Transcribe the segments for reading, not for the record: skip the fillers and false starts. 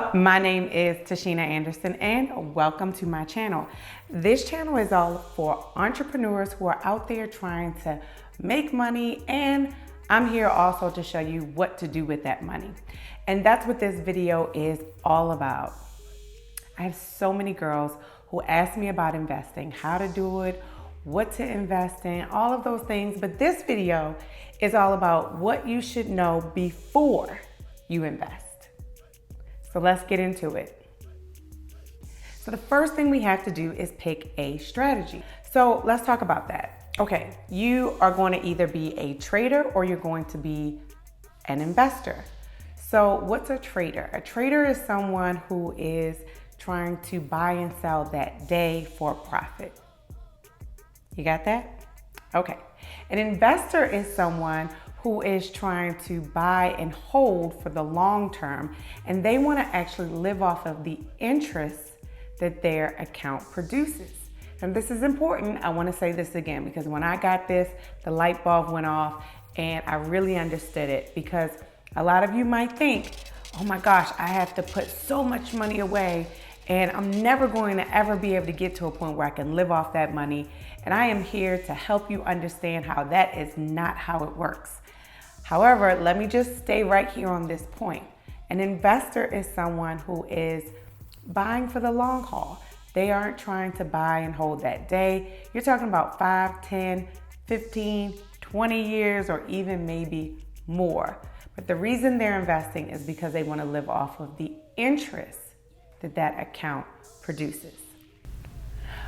Hello, my name is Tashina Anderson and welcome to my channel. This channel is all for entrepreneurs who are out there trying to make money, and I'm here also to show you what to do with that money. And that's what this video is all about. I have so many girls who ask me about investing, how to do it, what to invest in, all of those things. But this video is all about what you should know before you invest. So let's get into it. So the first thing we have to do is pick a strategy. So let's talk about that. Okay, you are going to either be a trader or you're going to be an investor. So what's a trader? A trader is someone who is trying to buy and sell that day for profit. You got that? Okay. An investor is someone who is trying to buy and hold for the long term, and they want to actually live off of the interest that their account produces. And this is important. I want to say this again because when I got this, the light bulb went off and I really understood it, because a lot of you might think, oh my gosh, I have to put so much money away and I'm never going to ever be able to get to a point where I can live off that money. And I am here to help you understand how that is not how it works. However, let me just stay right here on this point. An investor is someone who is buying for the long haul. They aren't trying to buy and hold that day. You're talking about 5, 10, 15, 20 years, or even maybe more. But the reason they're investing is because they want to live off of the interest that account produces.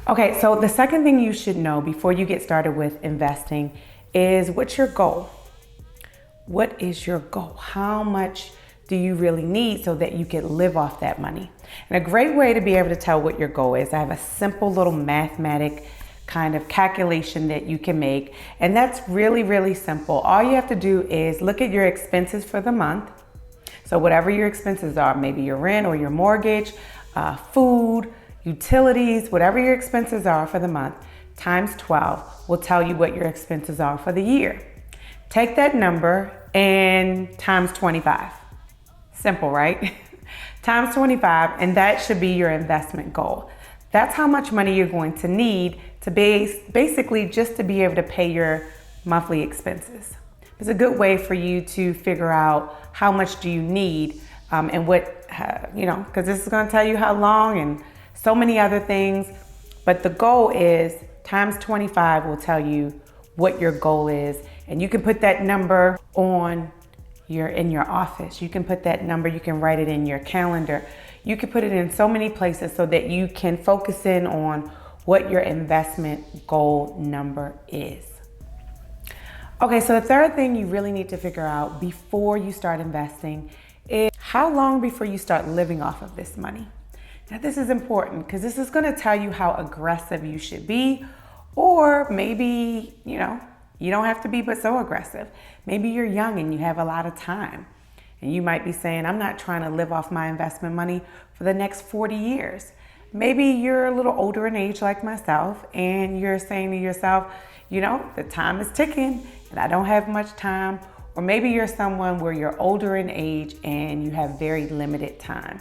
Okay, so the second thing you should know before you get started with investing is, what's your goal? What is your goal? How much do you really need so that you can live off that money? And a great way to be able to tell what your goal is, I have a simple little mathematic kind of calculation that you can make. And that's really, really simple. All you have to do is look at your expenses for the month. So whatever your expenses are, maybe your rent or your mortgage, food, utilities, whatever your expenses are for the month, times 12 will tell you what your expenses are for the year. Take that number and times 25. Simple, right? Times 25, and that should be your investment goal. That's how much money you're going to need to basically just to be able to pay your monthly expenses. It's a good way for you to figure out how much do you need and what, because this is going to tell you how long and so many other things. But the goal is times 25 will tell you what your goal is. And you can put that number in your office. You can put that number, you can write it in your calendar. You can put it in so many places so that you can focus in on what your investment goal number is. Okay, so the third thing you really need to figure out before you start investing is how long before you start living off of this money. Now, this is important because this is going to tell you how aggressive you should be, or maybe, you don't have to be but so aggressive. Maybe you're young and you have a lot of time, and you might be saying, I'm not trying to live off my investment money for the next 40 years. Maybe you're a little older in age like myself, and you're saying to yourself, the time is ticking and I don't have much time. Or maybe you're someone where you're older in age and you have very limited time.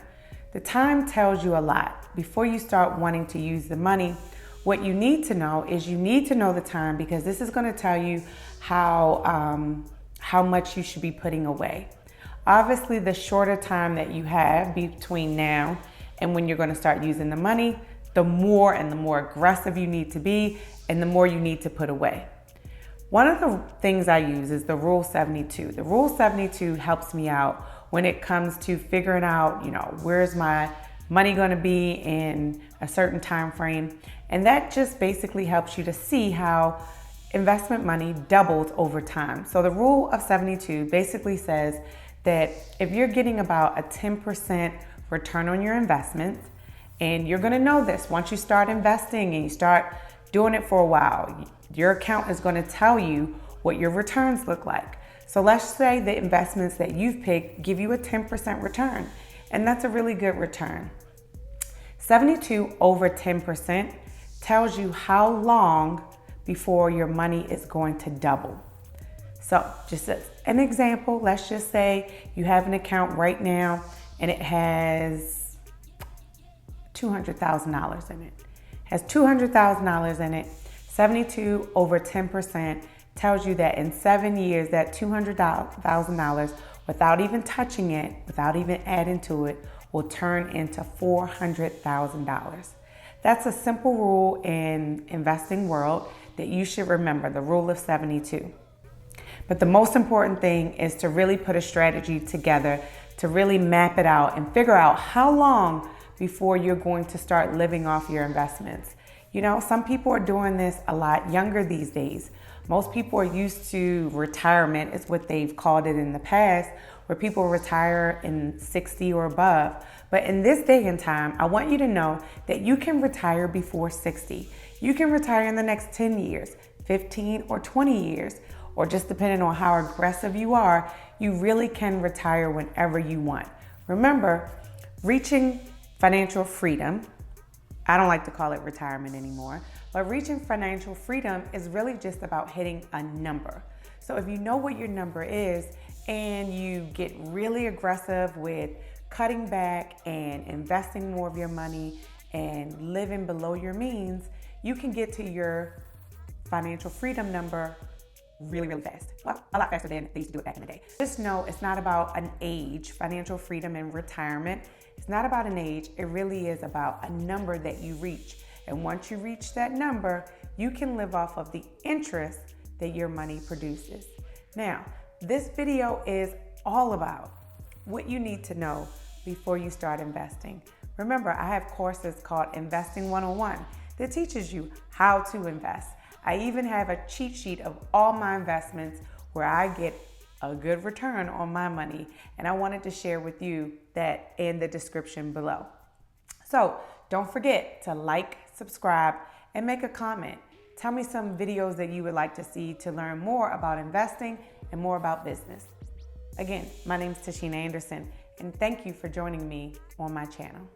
The time tells you a lot. Before you start wanting to use the money, what you need to know is you need to know the time, because this is going to tell you how much you should be putting away. Obviously, the shorter time that you have between now and when you're going to start using the money, the more aggressive you need to be and the more you need to put away. One of the things I use is the Rule 72. The Rule 72 helps me out when it comes to figuring out, where's my money going to be in a certain time frame. And that just basically helps you to see how investment money doubles over time. So the Rule of 72 basically says that if you're getting about a 10% return on your investments, and you're going to know this once you start investing and you start doing it for a while, your account is going to tell you what your returns look like. So let's say the investments that you've picked give you a 10% return, and that's a really good return. 72 over 10% tells you how long before your money is going to double. So just as an example, let's just say you have an account right now and it has $200,000 in it. Has $200,000 in it. 72 over 10% tells you that in 7 years, that $200,000, without even touching it, without even adding to it, will turn into $400,000. That's a simple rule in investing world that you should remember, the rule of 72. But the most important thing is to really put a strategy together, to really map it out and figure out how long before you're going to start living off your investments. You know, some people are doing this a lot younger these days. Most people are used to retirement, is what they've called it in the past, where people retire in 60 or above. But in this day and time, I want you to know that you can retire before 60. You can retire in the next 10 years, 15 or 20 years, or just depending on how aggressive you are, you really can retire whenever you want. Remember, reaching financial freedom, I don't like to call it retirement anymore, but reaching financial freedom is really just about hitting a number. So if you know what your number is and you get really aggressive with cutting back and investing more of your money and living below your means, you can get to your financial freedom number really, really fast. Well, a lot faster than they used to do it back in the day. Just know it's not about an age. Financial freedom and retirement, it's not about an age. It really is about a number that you reach. And once you reach that number, you can live off of the interest that your money produces. Now, this video is all about what you need to know before you start investing. Remember, I have courses called Investing 101 that teaches you how to invest. I even have a cheat sheet of all my investments where I get a good return on my money, and I wanted to share with you that in the description below. So don't forget to like, subscribe, and make a comment. Tell me some videos that you would like to see to learn more about investing and more about business. Again, my name is Tashina Anderson, and thank you for joining me on my channel.